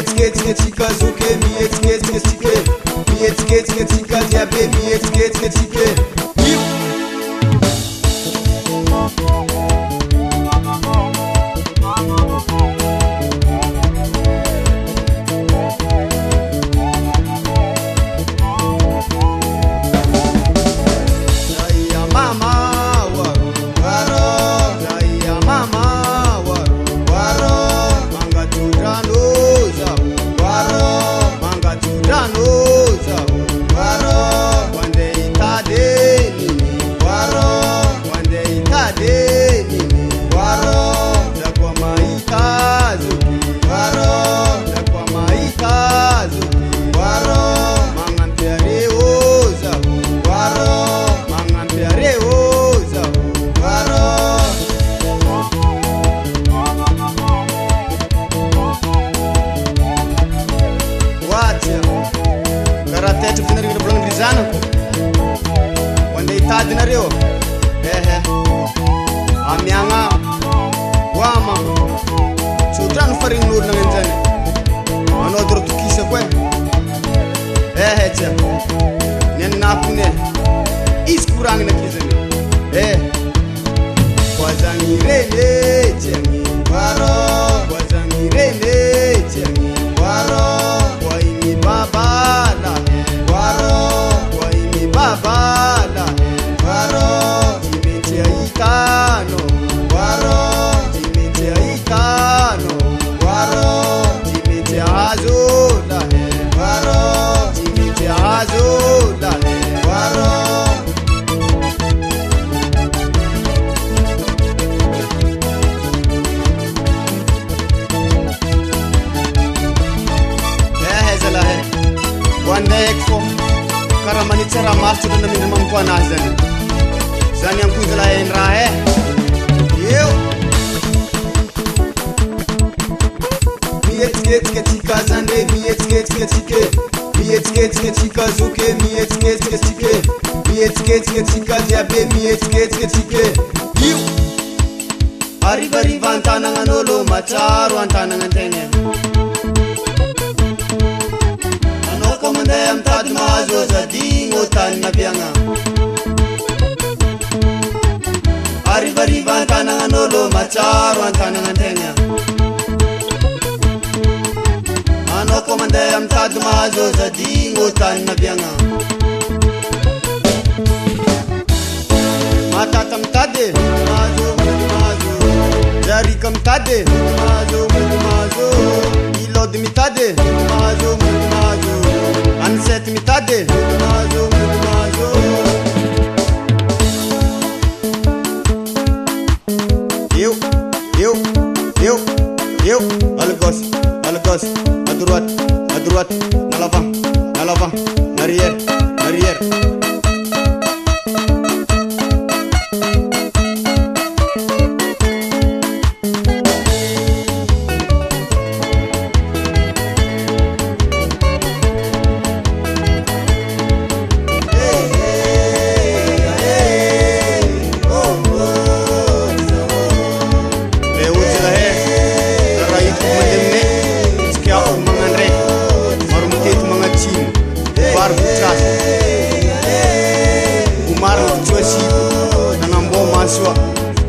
Mietsketsika zuke, mietsketsike, mietsketsika diabe, mietsketsike. Karateto finarigna bolagna ndry zanako wande hitadinareo amiagna wama tsodrano farignin'olo nagnanjany anao doro tokisako tia nianinakone izy koragnina akizany voazagny reny tiagny varo voazagny reny tiagny varo voaigny babala varo voaigny babala varo dimety ahitano varo dimety ahitano varo dimety ahazo lahe varo dimety ahazo lahe varo wandeeko fo karaha manitsy raha maso na namina mamiko anazy zany zany ankoizy laha en raha eo Mietsketsika tsika zandre, mietsketsika tsike, mietsketsika tsika zuke, mietsketsika tsike, mietsketsika tsika diabe, mietsketsika tsike. Io arivariva antananan'olo matsaro antananantegna mandeha mitady mahazo zadigny o tany naviagna arivariva antananan'olo matsaro antananantegna anao ko mandeha mitady mahazo zadigny o tany naviagna matata mitady mahazo jarika mitady mahazo ilody mitady mahazo ansety mitady mahazo eu à gauche à droite en avant en arrière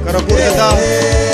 Karakurda